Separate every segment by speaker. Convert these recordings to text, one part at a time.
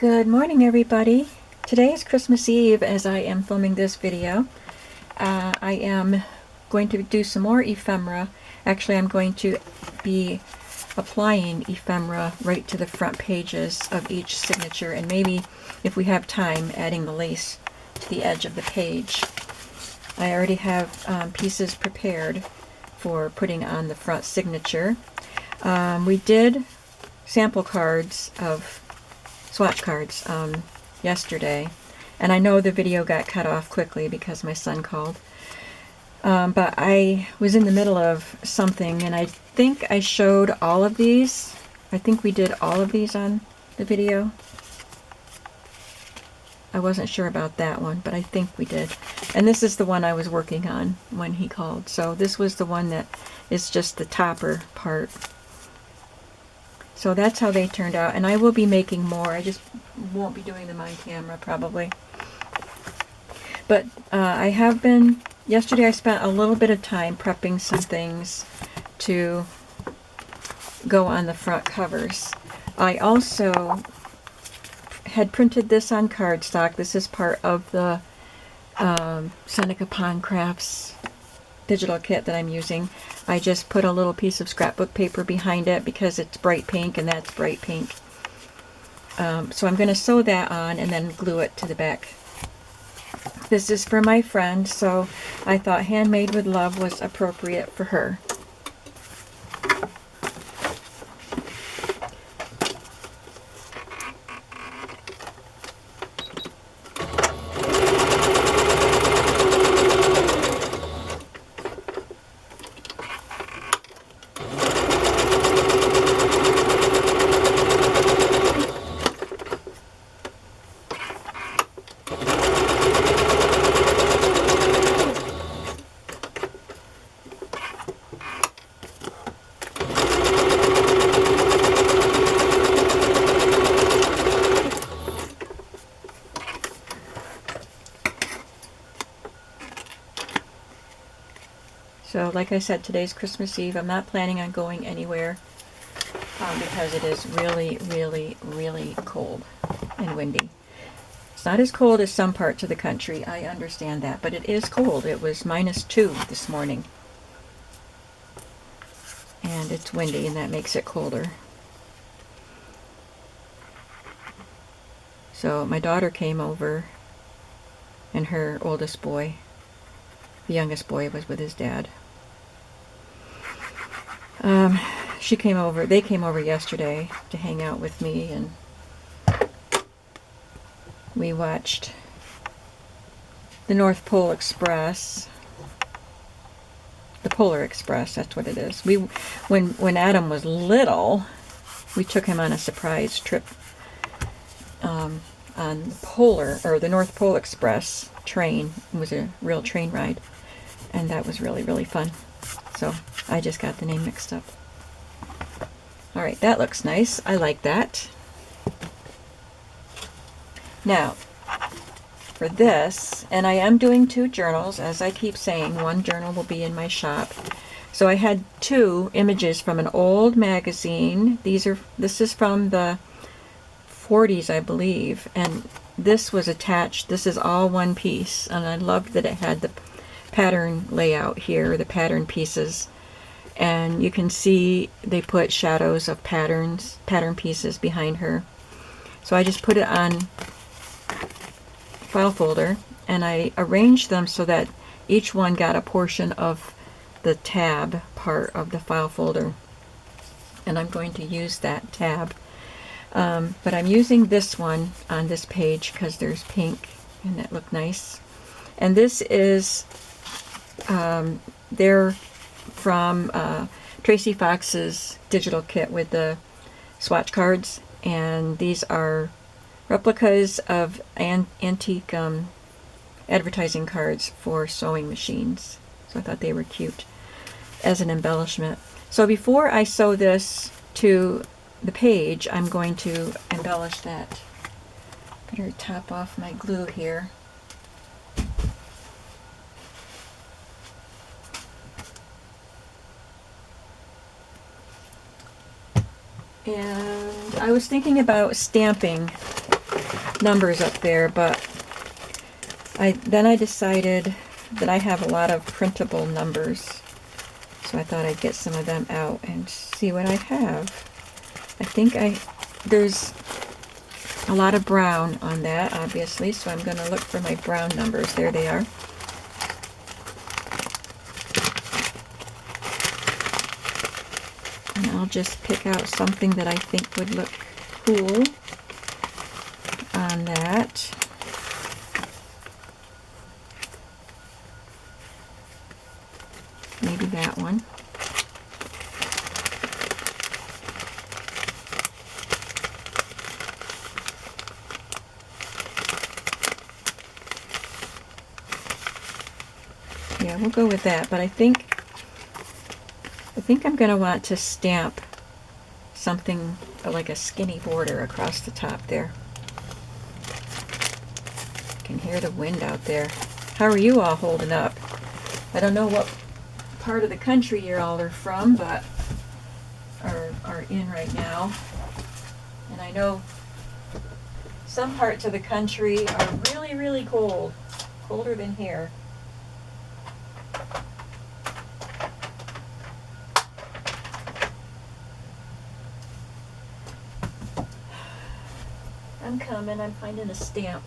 Speaker 1: Good morning, everybody. Today is Christmas Eve as I am filming this video. I am going to do some more ephemera. Actually, I'm going to be applying ephemera right to the front pages of each signature, and maybe, if we have time, adding the lace to the edge of the page. I already have pieces prepared for putting on the front signature. We did sample cards of swatch cards yesterday, and I know the video got cut off quickly because my son called, but I was in the middle of something, and I think I showed all of these. I think we did all of these on the video. I wasn't sure about that one, but I think we did. And this is the one I was working on when he called. So this was the one that is just the topper part. So that's how they turned out, and I will be making more. I just won't be doing them on camera probably. But I have been, yesterday I spent a little bit of time prepping some things to go on the front covers. I also had printed this on cardstock. This is part of the Seneca Pond Crafts digital kit that I'm using. I just put a little piece of scrapbook paper behind it because it's bright pink and that's bright pink. So I'm going to sew that on and then glue it to the back. This is for my friend, so I thought Handmade with Love was appropriate for her. So like I said, today's Christmas Eve. I'm not planning on going anywhere because it is really, really, really cold and windy. It's not as cold as some parts of the country, I understand that, but it is cold. It was -2 this morning. And it's windy, and that makes it colder. So my daughter came over, and her oldest boy, the youngest boy, was with his dad. They came over yesterday to hang out with me, and we watched the North Pole Express. The Polar Express, that's what it is. When Adam was little, we took him on a surprise trip on the North Pole Express train. It was a real train ride, and that was really, really fun. So I just got the name mixed up. All right, that looks nice. I like that. Now, for this, and I am doing 2 journals, as I keep saying. One journal will be in my shop. So I had 2 images from an old magazine. This is from the 40s, I believe, and this was attached. This is all one piece, and I loved that it had the pattern layout here, the pattern pieces. And you can see they put shadows of pattern pieces behind her. So I just put it on file folder, and I arranged them so that each one got a portion of the tab part of the file folder, and I'm going to use that tab. But I'm using this one on this page because there's pink and it looked nice. And this is they're from Tracy Fox's digital kit with the swatch cards, and these are replicas of antique advertising cards for sewing machines. So I thought they were cute as an embellishment. So before I sew this to the page, I'm going to embellish that. Better top off my glue here. And I was thinking about stamping numbers up there, but then I decided that I have a lot of printable numbers, so I thought I'd get some of them out and see what I have. I think there's a lot of brown on that, obviously, so I'm going to look for my brown numbers. There they are. And I'll just pick out something that I think would look cool on that. Maybe that one. Yeah, we'll go with that, but I think I'm going to want to stamp something like a skinny border across the top there. I can hear the wind out there. How are you all holding up? I don't know what part of the country you all are from, but are in right now. And I know some parts of the country are really, really cold. Colder than here. I'm coming. I'm finding a stamp.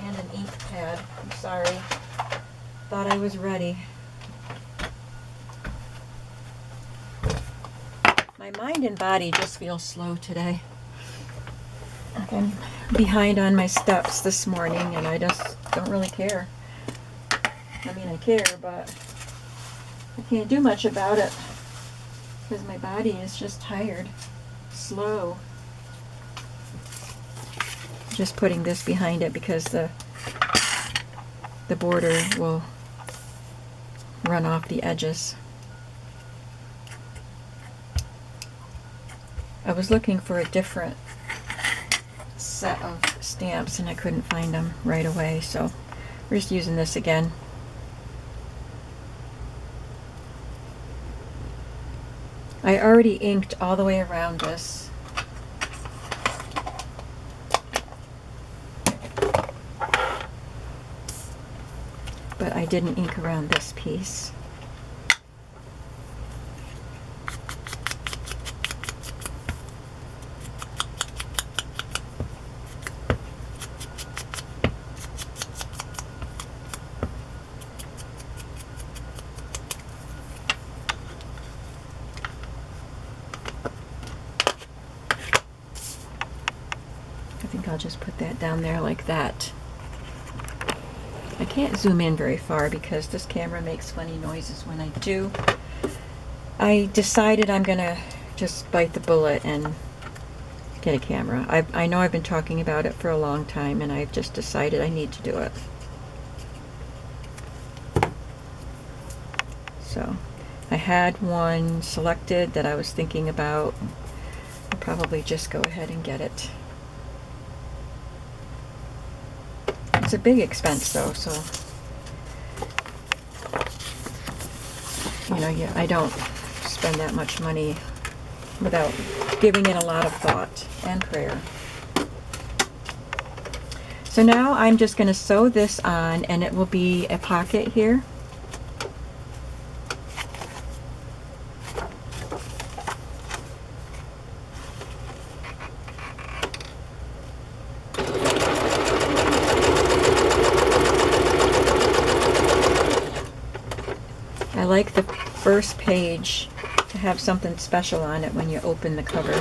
Speaker 1: And an ink pad. I'm sorry. Thought I was ready. My mind and body just feel slow today. I'm behind on my steps this morning, and I just don't really care. I mean, I care, but I can't do much about it because my body is just tired, slow. Just putting this behind it because the border will run off the edges. I was looking for a different set of stamps and I couldn't find them right away, so we're just using this again. I already inked all the way around this. But I didn't ink around this piece. I think I'll just put that down there like that. I can't zoom in very far because this camera makes funny noises when I do. I decided I'm gonna just bite the bullet and get a camera. I know I've been talking about it for a long time and I've just decided I need to do it. So I had one selected that I was thinking about. I'll probably just go ahead and get it. It's a big expense though, so you know, yeah, I don't spend that much money without giving it a lot of thought and prayer. So now I'm just going to sew this on, and it will be a pocket here. I like the first page to have something special on it when you open the cover.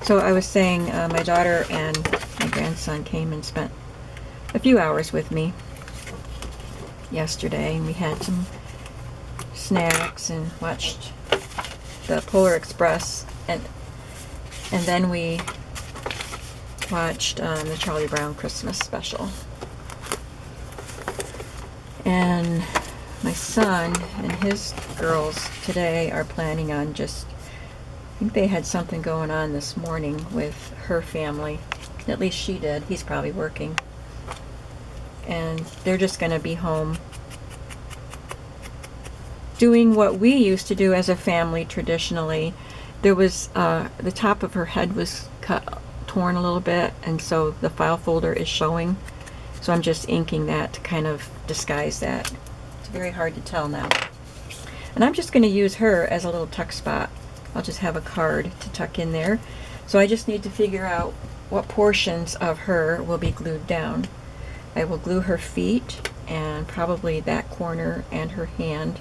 Speaker 1: So I was saying my daughter and my grandson came and spent a few hours with me yesterday, and we had some snacks and watched the Polar Express, and then we watched the Charlie Brown Christmas special. And my son and his girls today are planning on just, I think they had something going on this morning with her family. At least she did. He's probably working. And they're just going to be home doing what we used to do as a family traditionally. There was, the top of her head was torn a little bit, and so the file folder is showing. So I'm just inking that to kind of disguise that. It's very hard to tell now. And I'm just going to use her as a little tuck spot. I'll just have a card to tuck in there. So I just need to figure out what portions of her will be glued down. I will glue her feet and probably that corner and her hand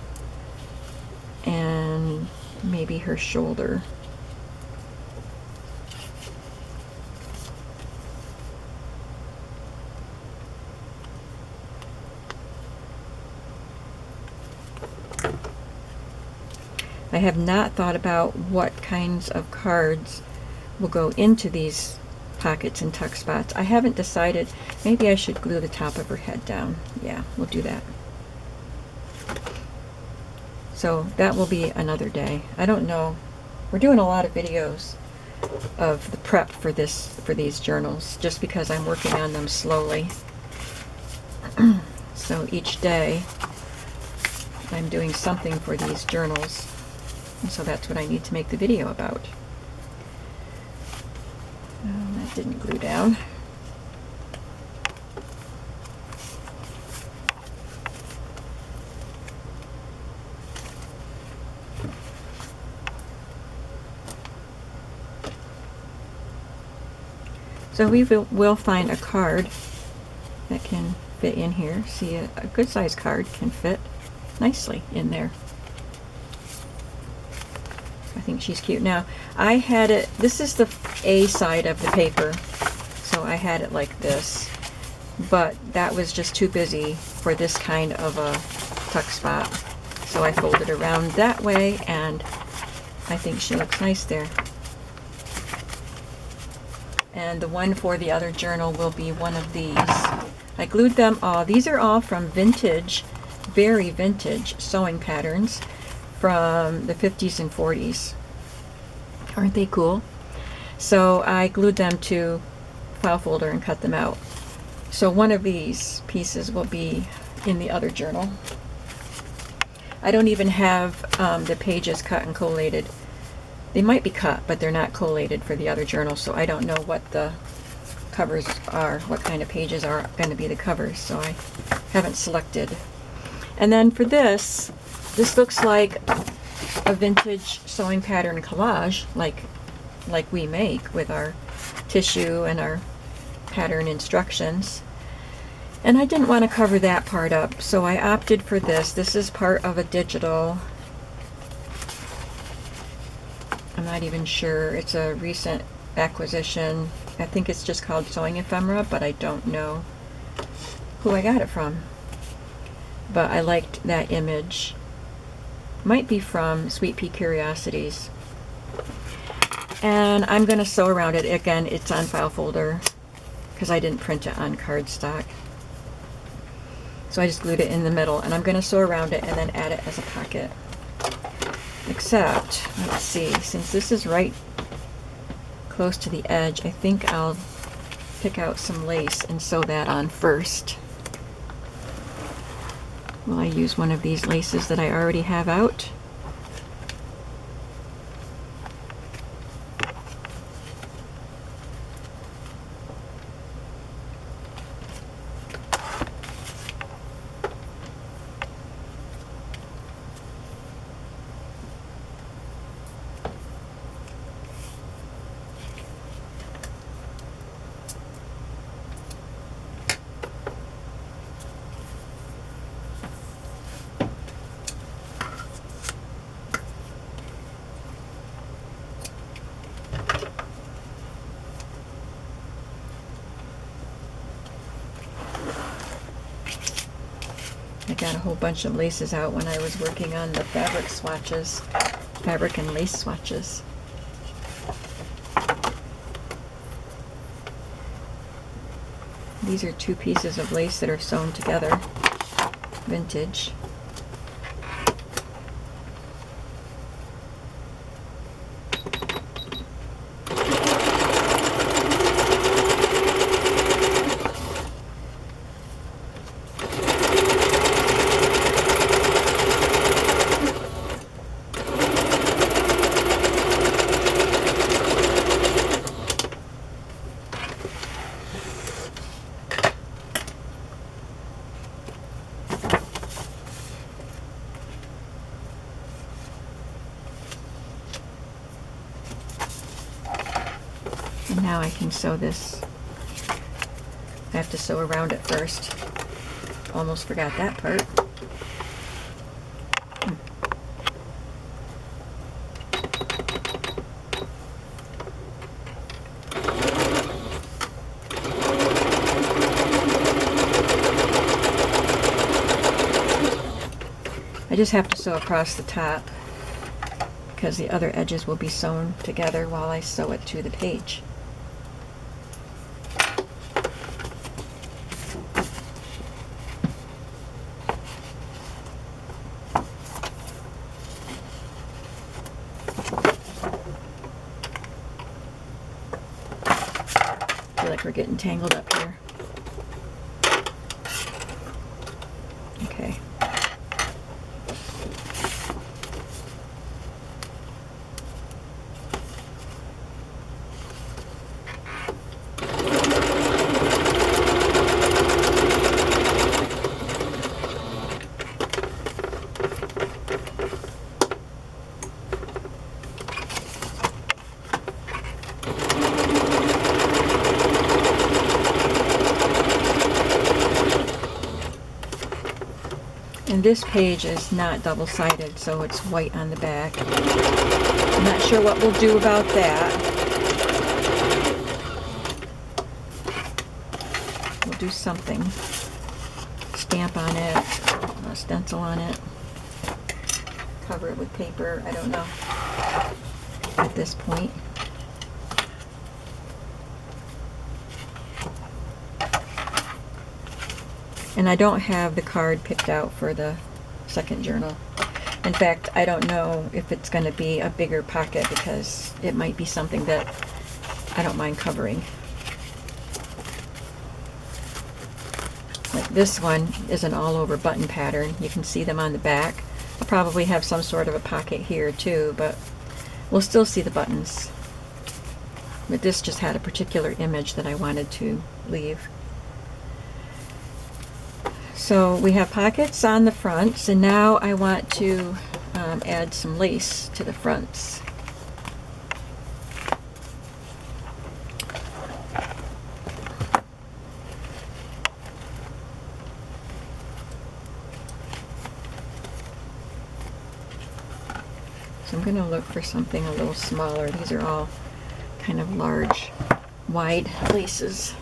Speaker 1: and maybe her shoulder. I have not thought about what kinds of cards will go into these pockets and tuck spots. I haven't decided. Maybe I should glue the top of her head down. Yeah, we'll do that. So that will be another day. I don't know. We're doing a lot of videos of the prep for these journals, just because I'm working on them slowly. So each day I'm doing something for these journals. And so that's what I need to make the video about. That didn't glue down. So we will find a card that can fit in here. See, a good size card can fit nicely in there. I think she's cute. Now, I had it, this is the A side of the paper, so I had it like this, but that was just too busy for this kind of a tuck spot. So I folded around that way, and I think she looks nice there. And the one for the other journal will be one of these. I glued them all. These are all from vintage, very vintage sewing patterns from the 50s and 40s. Aren't they cool? So I glued them to file folder and cut them out. So one of these pieces will be in the other journal. I don't even have the pages cut and collated. They might be cut, but they're not collated for the other journal, so I don't know what the covers are, what kind of pages are going to be the covers, so I haven't selected. And then for this looks like a vintage sewing pattern collage, like we make with our tissue and our pattern instructions. And I didn't want to cover that part up, so I opted for this. This is part of a digital, I'm not even sure, it's a recent acquisition. I think it's just called Sewing Ephemera, but I don't know who I got it from. But I liked that image. Might be from Sweet Pea Curiosities. And I'm going to sew around it. Again, it's on file folder because I didn't print it on cardstock. So I just glued it in the middle, and I'm going to sew around it and then add it as a pocket. Except, let's see, since this is right close to the edge, I think I'll pick out some lace and sew that on first. Will I use one of these laces that I already have out? I got a whole bunch of laces out when I was working on the fabric swatches, fabric and lace swatches. These are 2 pieces of lace that are sewn together, vintage. And now I can sew this. I have to sew around it first. Almost forgot that part. I just have to sew across the top because the other edges will be sewn together while I sew it to the page. I feel like we're getting tangled up here. Okay. And this page is not double-sided, so it's white on the back. I'm not sure what we'll do about that. We'll do something. Stamp on it, stencil on it, cover it with paper, I don't know at this point. And I don't have the card picked out for the second journal. In fact, I don't know if it's going to be a bigger pocket because it might be something that I don't mind covering. Like this one is an all-over button pattern. You can see them on the back. I'll probably have some sort of a pocket here too, but we'll still see the buttons. But this just had a particular image that I wanted to leave. So we have pockets on the fronts, and now I want to add some lace to the fronts. So I'm going to look for something a little smaller. These are all kind of large, wide laces.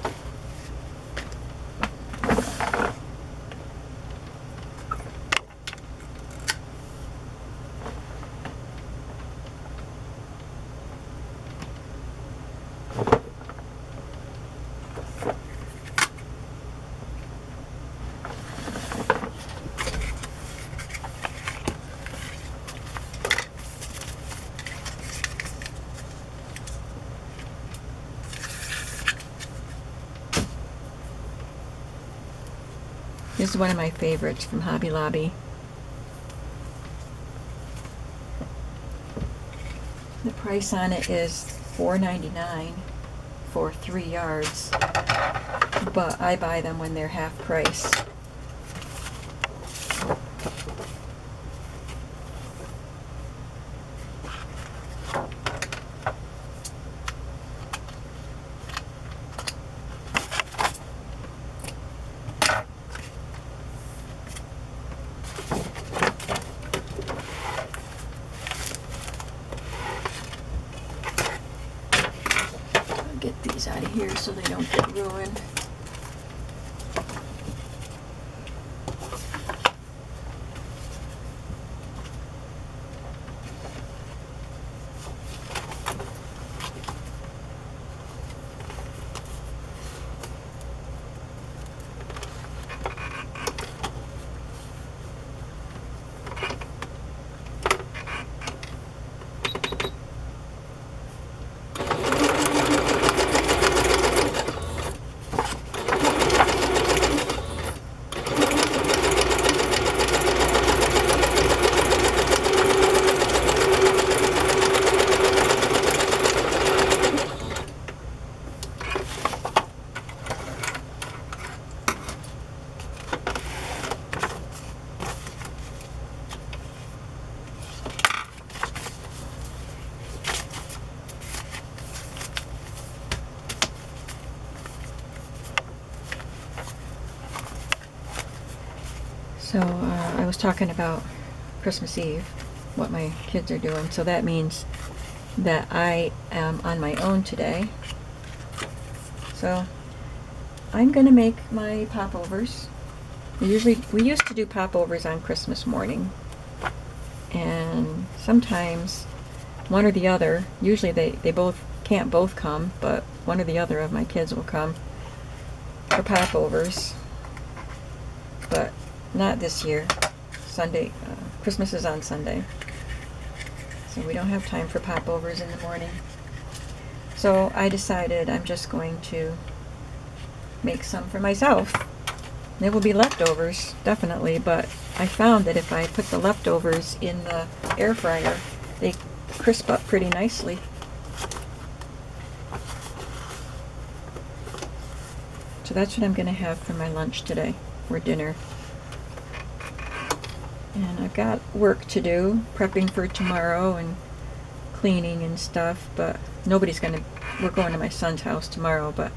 Speaker 1: This is one of my favorites from Hobby Lobby. The price on it is $4.99 for 3 yards, but I buy them when they're half price. Get these out of here so they don't get ruined. So I was talking about Christmas Eve, what my kids are doing. So that means that I am on my own today. So I'm gonna make my popovers. We used to do popovers on Christmas morning, and sometimes one or the other, usually they both can't both come, but one or the other of my kids will come for popovers. But not this year. Sunday, Christmas is on Sunday, so we don't have time for popovers in the morning. So I decided I'm just going to make some for myself. There will be leftovers, definitely, but I found that if I put the leftovers in the air fryer, they crisp up pretty nicely. So that's what I'm going to have for my lunch today, or dinner. And I've got work to do, prepping for tomorrow and cleaning and stuff, but we're going to my son's house tomorrow, but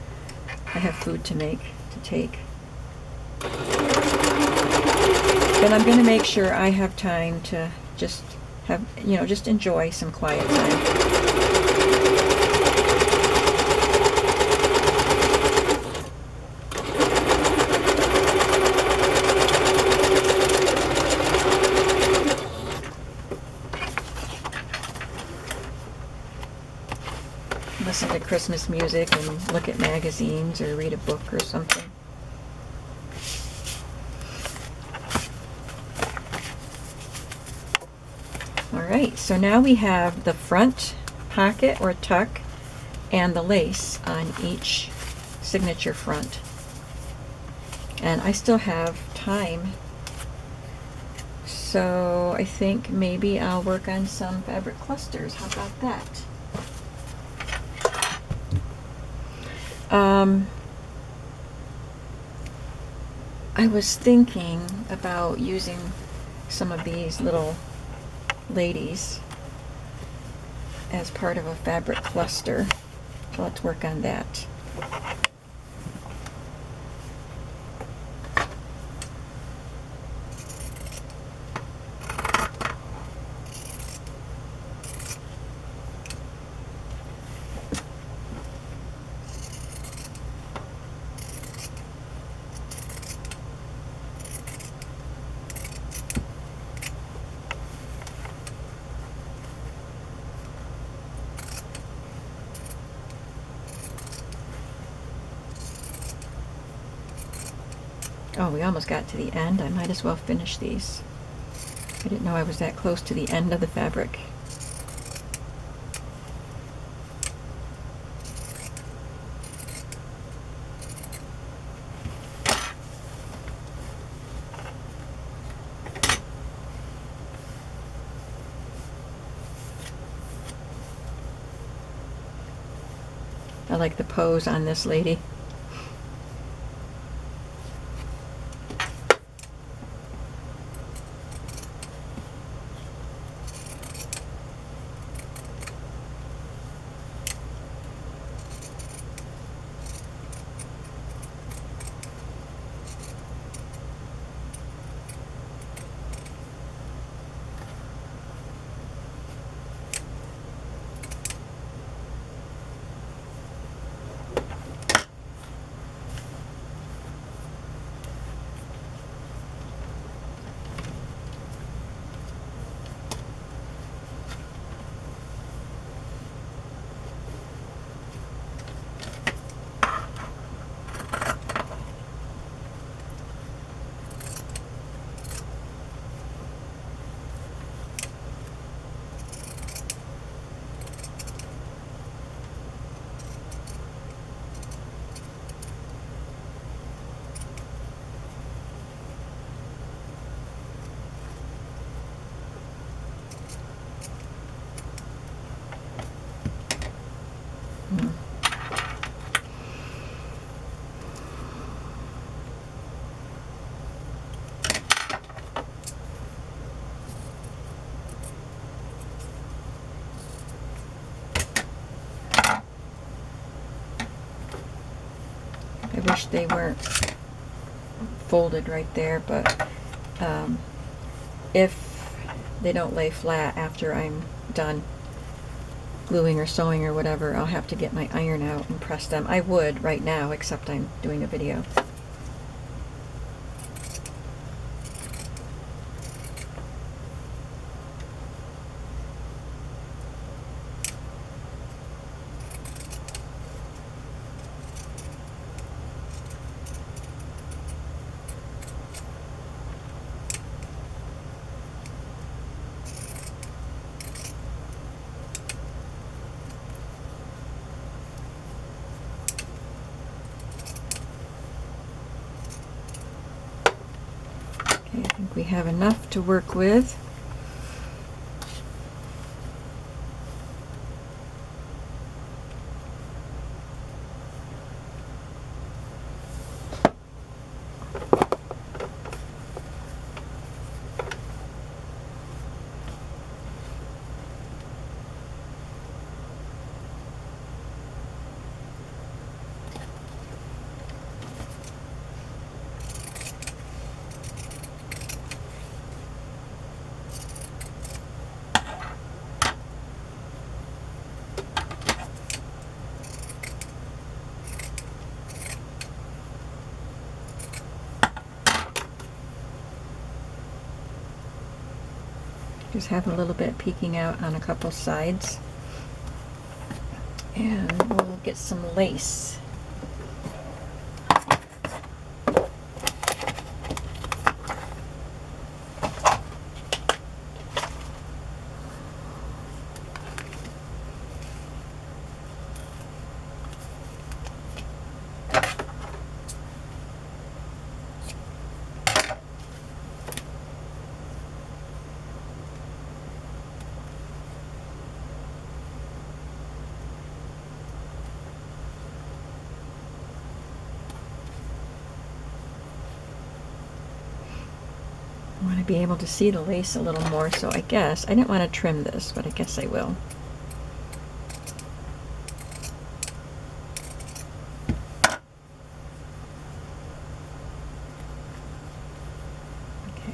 Speaker 1: I have food to take. Then I'm going to make sure I have time to just enjoy some quiet time. Listen to Christmas music and look at magazines or read a book or something. Alright, so now we have the front pocket or tuck and the lace on each signature front. And I still have time, so I think maybe I'll work on some fabric clusters. How about that? I was thinking about using some of these little ladies as part of a fabric cluster. So let's work on that. Oh, we almost got to the end. I might as well finish these. I didn't know I was that close to the end of the fabric. I like the pose on this lady. I wish they weren't folded right there, but if they don't lay flat after I'm done gluing or sewing or whatever, I'll have to get my iron out and press them. I would right now, except I'm doing a video. Okay, I think we have enough to work with. Just have a little bit peeking out on a couple sides. And we'll get some lace. I want to be able to see the lace a little more, so I guess I didn't want to trim this, but I guess I will. Okay.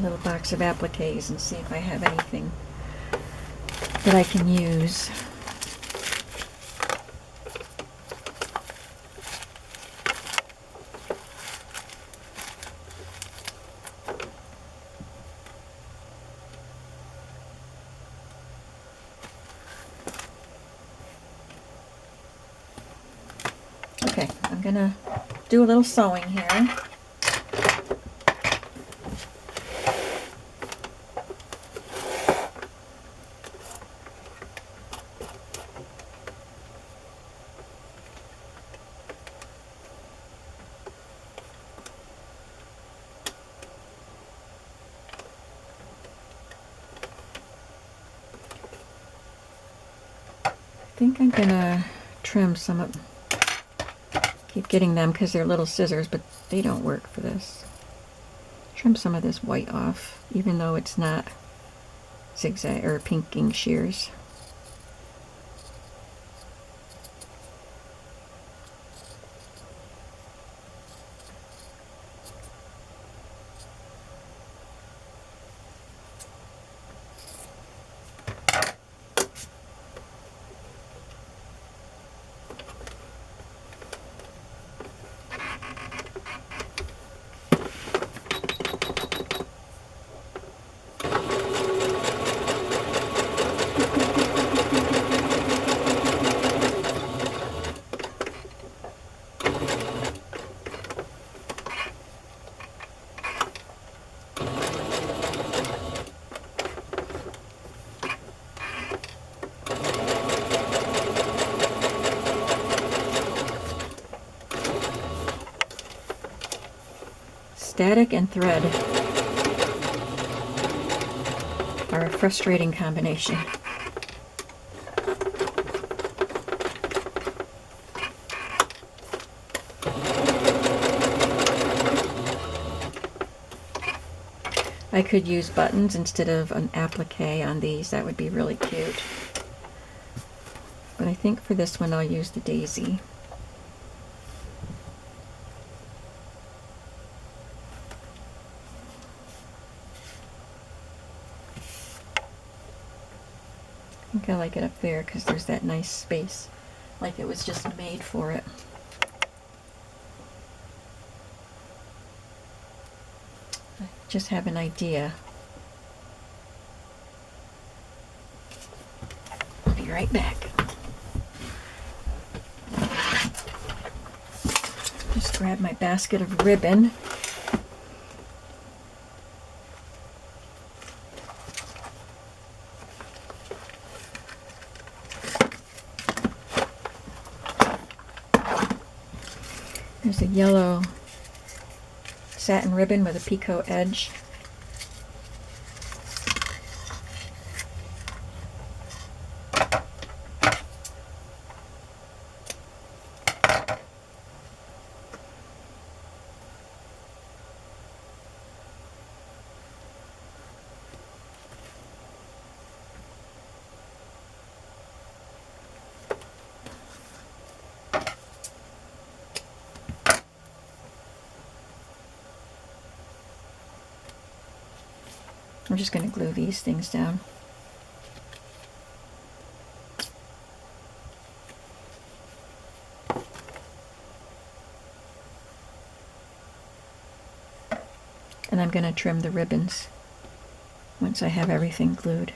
Speaker 1: Little box of appliques and see if I have anything that I can use. Okay, I'm gonna do a little sewing here. I think I'm gonna trim some of, keep getting them because they're little scissors, but they don't work for this. Trim some of this white off, even though it's not zigzag or pinking shears. Static and thread are a frustrating combination. I could use buttons instead of an applique on these. That would be really cute. But I think for this one I'll use the daisy. I think I like it up there because there's that nice space, like it was just made for it. I just have an idea. I'll be right back. Just grab my basket of ribbon. There's a yellow satin ribbon with a picot edge. I'm just going to glue these things down. And I'm going to trim the ribbons once I have everything glued.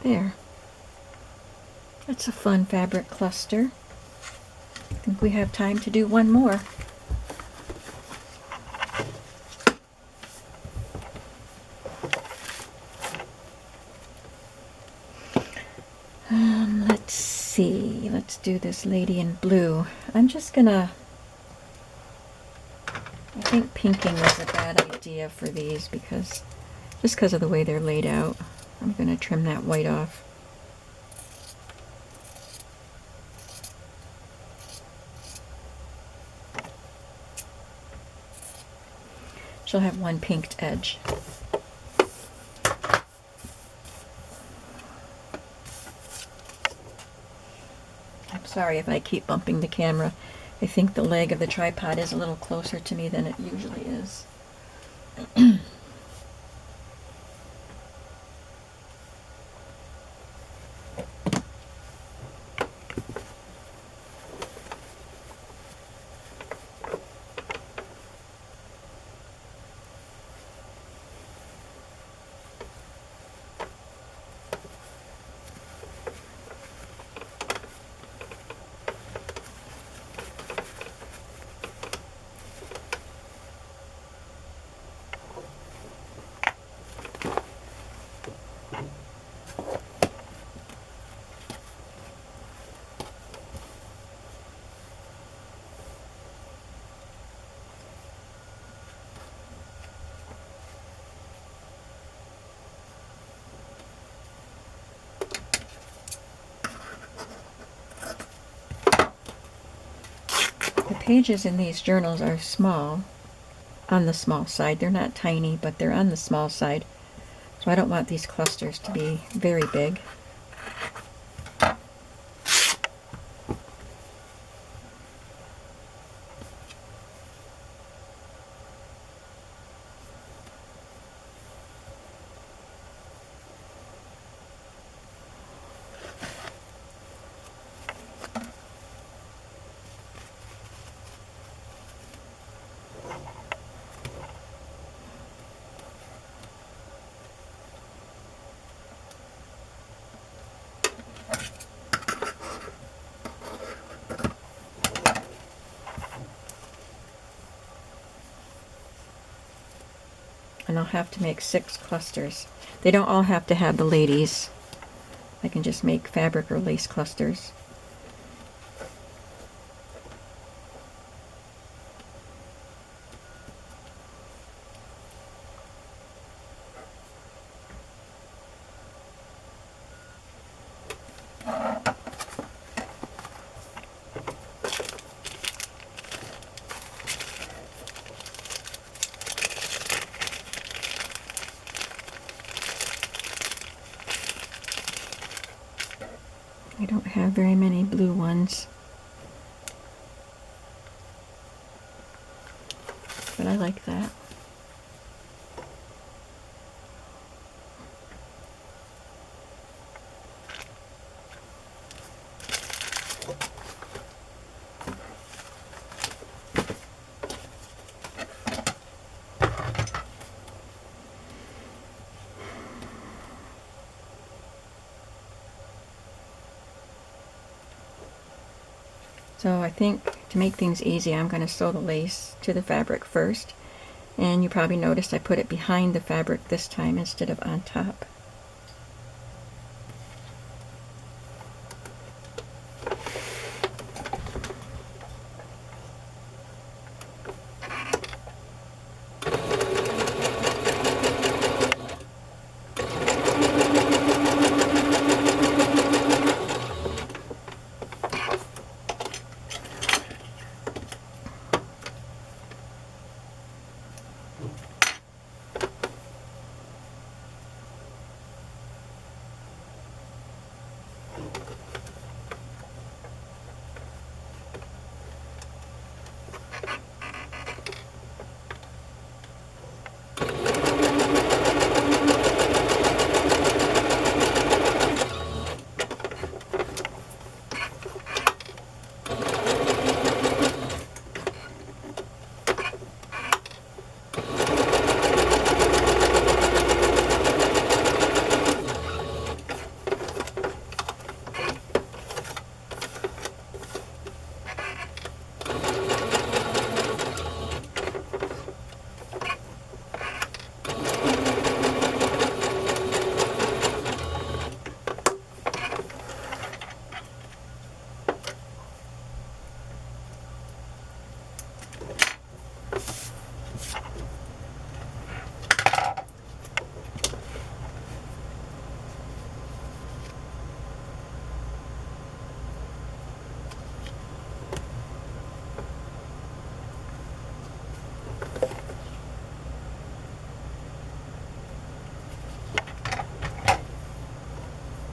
Speaker 1: There. That's a fun fabric cluster. I think we have time to do one more. Let's see. Let's do this lady in blue. I'm just gonna... I think pinking was a bad idea for these just because of the way they're laid out. I'm going to trim that white off. She'll have one pinked edge. I'm sorry if I keep bumping the camera. I think the leg of the tripod is a little closer to me than it usually is. The pages in these journals are small, on the small side. They're not tiny, but they're on the small side. So I don't want these clusters to be very big. have to make 6 clusters. They don't all have to have the ladies. I can just make fabric or lace clusters. I don't have very many blue ones, but I like that. So I think to make things easy, I'm going to sew the lace to the fabric first. And you probably noticed I put it behind the fabric this time instead of on top.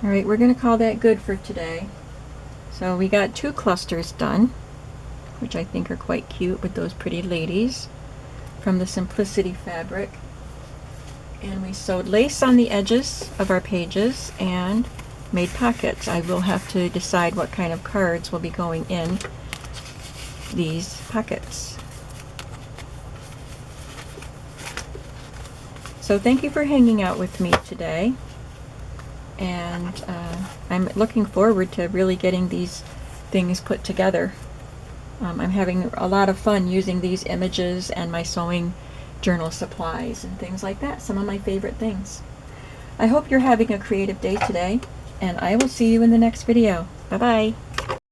Speaker 1: Alright, we're going to call that good for today. So we got 2 clusters done, which I think are quite cute with those pretty ladies from the Simplicity fabric. And we sewed lace on the edges of our pages and made pockets. I will have to decide what kind of cards will be going in these pockets. So thank you for hanging out with me today. And I'm looking forward to really getting these things put together. I'm having a lot of fun using these images and my sewing journal supplies and things like that. Some of my favorite things. I hope you're having a creative day today, and I will see you in the next video. Bye-bye.